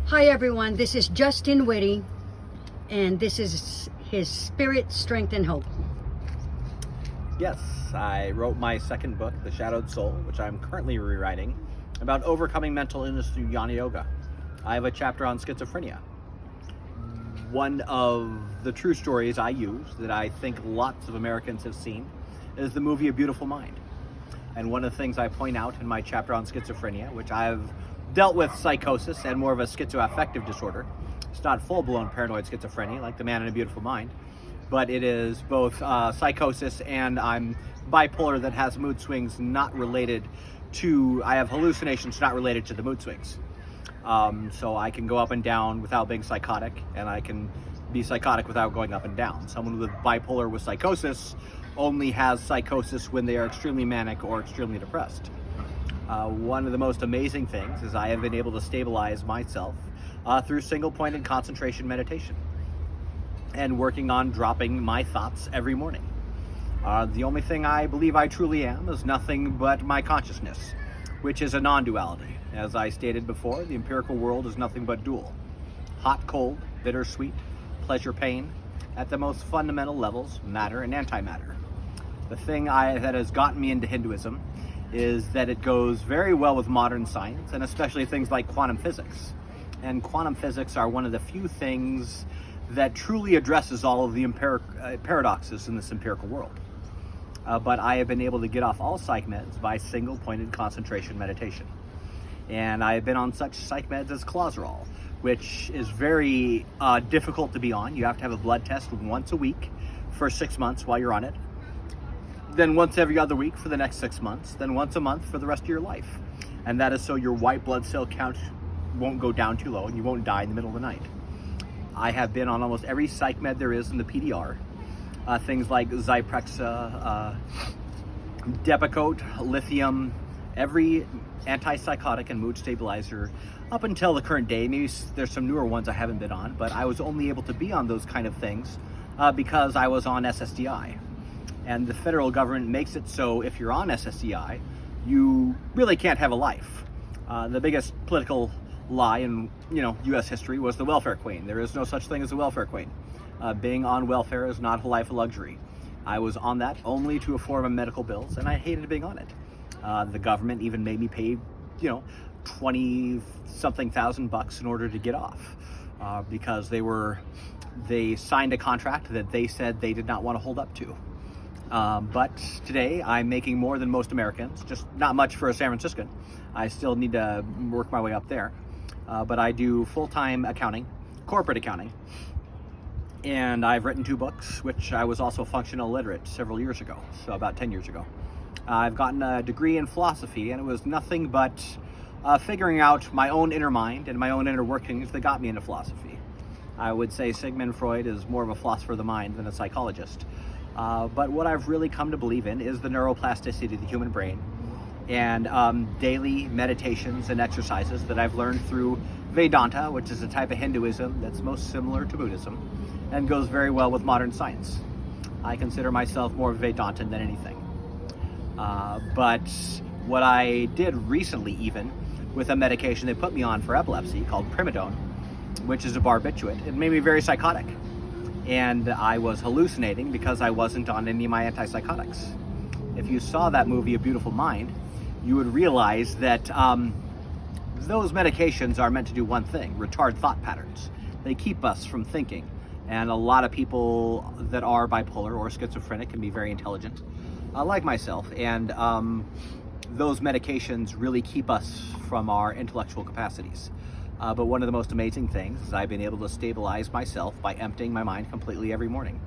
Hi everyone, this is Justin Witte, and this is his Spirit, Strength, and Hope. Yes, I wrote my second book, The Shadowed Soul, which I'm currently rewriting, about overcoming mental illness through Jnana Yoga. I have a chapter on schizophrenia. One of the true stories I use that I think lots of Americans have seen is the movie A Beautiful Mind. And one of the things I point out in my chapter on schizophrenia, which I've dealt with psychosis and more of a schizoaffective disorder. It's not full-blown paranoid schizophrenia like the man in A Beautiful Mind, but it is both psychosis and I'm bipolar that has mood swings not related to, I have hallucinations not related to the mood swings. So I can go up and down without being psychotic, and I can be psychotic without going up and down. Someone with bipolar with psychosis only has psychosis when they are extremely manic or extremely depressed. One of the most amazing things is I have been able to stabilize myself through single-pointed concentration meditation and working on dropping my thoughts every morning. The only thing I believe I truly am is nothing but my consciousness, which is a non-duality. As I stated before, the empirical world is nothing but dual. Hot, cold, bitter, sweet, pleasure, pain, at the most fundamental levels, matter and antimatter. The thing that has gotten me into Hinduism is that it goes very well with modern science, and especially things like quantum physics. And quantum physics are one of the few things that truly addresses all of the paradoxes in this empirical world. But I have been able to get off all psych meds by single-pointed concentration meditation. And I have been on such psych meds as clozaril, which is very difficult to be on. You have to have a blood test once a week for 6 months while you're on it. Then once every other week for the next 6 months, then once a month for the rest of your life. And that is so your white blood cell count won't go down too low and you won't die in the middle of the night. I have been on almost every psych med there is in the PDR. Things like Zyprexa, Depakote, lithium, every antipsychotic and mood stabilizer up until the current day. Maybe there's some newer ones I haven't been on, but I was only able to be on those kind of things because I was on SSDI. And the federal government makes it so if you're on SSDI, you really can't have a life. The biggest political lie in U.S. history was the welfare queen. There is no such thing as a welfare queen. Being on welfare is not a life of luxury. I was on that only to afford my medical bills, and I hated being on it. The government even made me pay, 20-something thousand bucks in order to get off, because they signed a contract that they said they did not want to hold up to. But today I'm making more than most Americans, just not much for a San Franciscan. I still need to work my way up there. But I do full-time accounting, corporate accounting. And I've written 2 books, which I was also functional illiterate several years ago, so about 10 years ago. I've gotten a degree in philosophy, and it was nothing but figuring out my own inner mind and my own inner workings that got me into philosophy. I would say Sigmund Freud is more of a philosopher of the mind than a psychologist. But what I've really come to believe in is the neuroplasticity of the human brain and daily meditations and exercises that I've learned through Vedanta, which is a type of Hinduism that's most similar to Buddhism and goes very well with modern science. I consider myself more Vedantan than anything. But what I did recently even with a medication they put me on for epilepsy called primidone, which is a barbiturate, it made me very psychotic. And I was hallucinating because I wasn't on any of my antipsychotics. If you saw that movie, A Beautiful Mind, you would realize that those medications are meant to do one thing: retard thought patterns. They keep us from thinking. And a lot of people that are bipolar or schizophrenic can be very intelligent, like myself. And those medications really keep us from our intellectual capacities. But one of the most amazing things is I've been able to stabilize myself by emptying my mind completely every morning.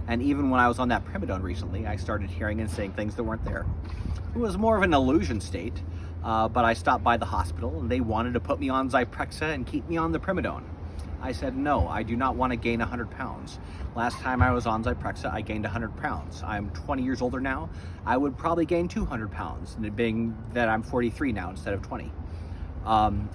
And even when I was on that primidone recently, I started hearing and saying things that weren't there. It was more of an illusion state, but I stopped by the hospital and they wanted to put me on Zyprexa and keep me on the primidone. I said, no, I do not want to gain 100 pounds. Last time I was on Zyprexa, I gained 100 pounds. I'm 20 years older now. I would probably gain 200 pounds, being that I'm 43 now instead of 20.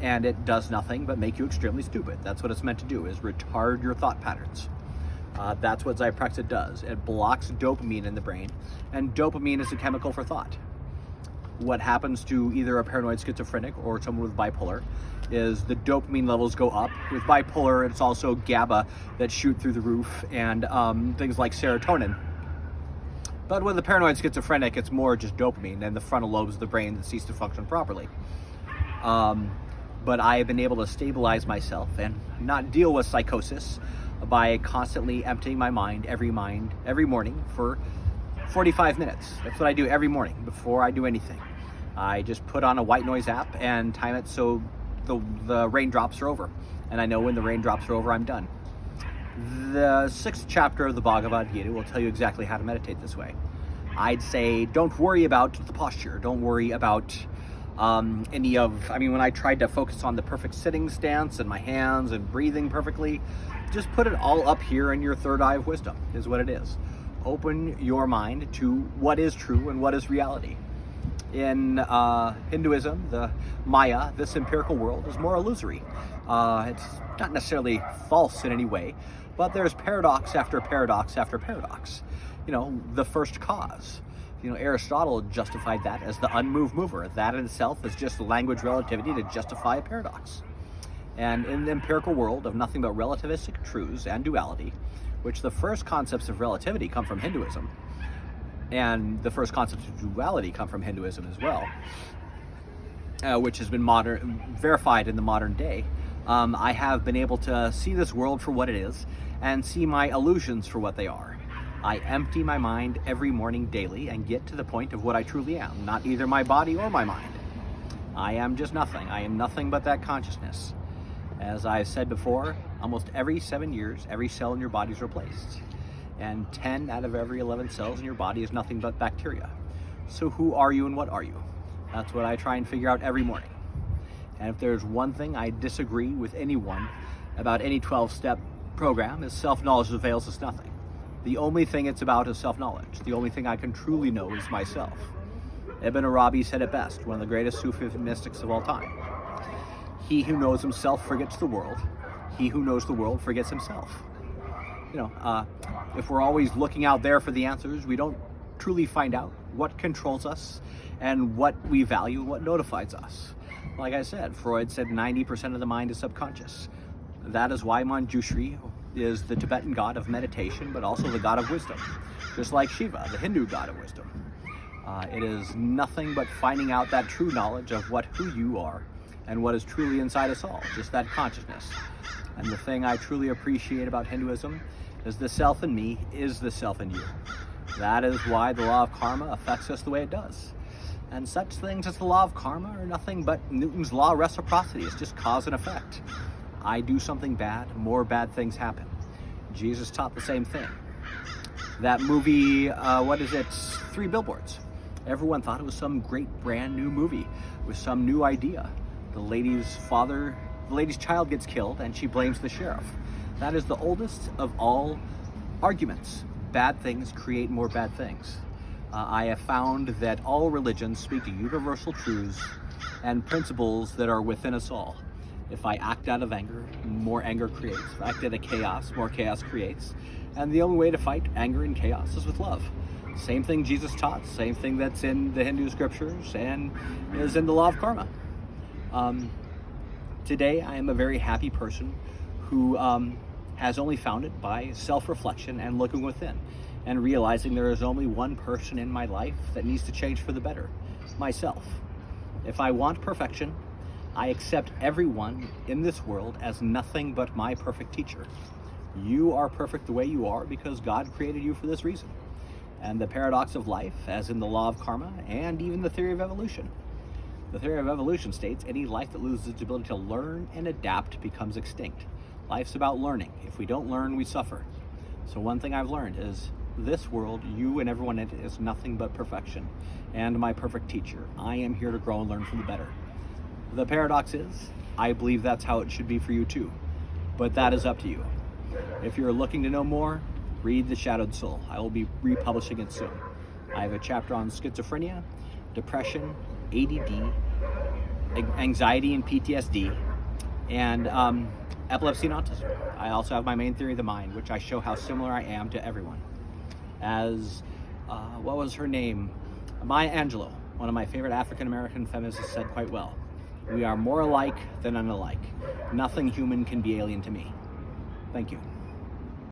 And it does nothing but make you extremely stupid. That's what it's meant to do, is retard your thought patterns. That's what Zyprexa does. It blocks dopamine in the brain, and dopamine is a chemical for thought. what happens to either a paranoid schizophrenic or someone with bipolar is the dopamine levels go up. With bipolar, it's also GABA that shoot through the roof, and things like serotonin. But with a paranoid schizophrenic, it's more just dopamine and the frontal lobes of the brain that cease to function properly. But I have been able to stabilize myself and not deal with psychosis by constantly emptying my mind every morning for 45 minutes. That's what I do every morning before I do anything. I just put on a white noise app and time it so the raindrops are over. And I know when the raindrops are over, I'm done. The 6th chapter of the Bhagavad Gita will tell you exactly how to meditate this way. I'd say don't worry about the posture. Don't worry about when I tried to focus on the perfect sitting stance and my hands and breathing perfectly, just put it all up here in your third eye of wisdom is what it is. Open your mind to what is true and what is reality. In Hinduism, the Maya, this empirical world, is more illusory. It's not necessarily false in any way, but there's paradox after paradox after paradox. The first cause. Aristotle justified that as the unmoved mover. That in itself is just language relativity to justify a paradox. And in the empirical world of nothing but relativistic truths and duality, which the first concepts of relativity come from Hinduism, and the first concepts of duality come from Hinduism as well, which has been verified in the modern day. I have been able to see this world for what it is and see my illusions for what they are. I empty my mind every morning daily and get to the point of what I truly am, not either my body or my mind. I am just nothing. I am nothing but that consciousness. As I've said before, almost every 7 years, every cell in your body is replaced. And 10 out of every 11 cells in your body is nothing but bacteria. So who are you and what are you? That's what I try and figure out every morning. And if there's one thing I disagree with anyone about any 12-step program, is self-knowledge avails us nothing. The only thing it's about is self-knowledge. The only thing I can truly know is myself. Ibn Arabi said it best, one of the greatest Sufi mystics of all time. He who knows himself forgets the world. He who knows the world forgets himself. If we're always looking out there for the answers, we don't truly find out what controls us and what we value, what notifies us. Like I said, Freud said 90% of the mind is subconscious. That is why Manjushri is the Tibetan god of meditation, but also the god of wisdom, just like Shiva, the Hindu god of wisdom. It is nothing but finding out that true knowledge of who you are and what is truly inside us all, just that consciousness. And the thing I truly appreciate about Hinduism is the self in me is the self in you. That is why the law of karma affects us the way it does. And such things as the law of karma are nothing but Newton's law of reciprocity. It's just cause and effect. I do something bad, more bad things happen. Jesus taught the same thing. That movie, 3 Billboards. Everyone thought it was some great brand new movie with some new idea. The lady's child gets killed and she blames the sheriff. That is the oldest of all arguments. Bad things create more bad things. I have found that all religions speak to universal truths and principles that are within us all. If I act out of anger, more anger creates. If I act out of chaos, more chaos creates. And the only way to fight anger and chaos is with love. Same thing Jesus taught, same thing that's in the Hindu scriptures and is in the law of karma. Today, I am a very happy person who has only found it by self-reflection and looking within and realizing there is only one person in my life that needs to change for the better, myself. If I want perfection, I accept everyone in this world as nothing but my perfect teacher. You are perfect the way you are because God created you for this reason. And the paradox of life, as in the law of karma and even the theory of evolution. The theory of evolution states any life that loses its ability to learn and adapt becomes extinct. Life's about learning. If we don't learn, we suffer. So one thing I've learned is this world, you and everyone in it, is nothing but perfection and my perfect teacher. I am here to grow and learn from the better. The paradox is, I believe that's how it should be for you too. But that is up to you. If you're looking to know more, read The Shadowed Soul. I will be republishing it soon. I have a chapter on schizophrenia, depression, ADD, anxiety and PTSD, and epilepsy and autism. I also have my main theory of the mind, which I show how similar I am to everyone. As, what was her name? Maya Angelou. one of my favorite African American feminists said quite well, "We are more alike than unalike. Nothing human can be alien to me." Thank you.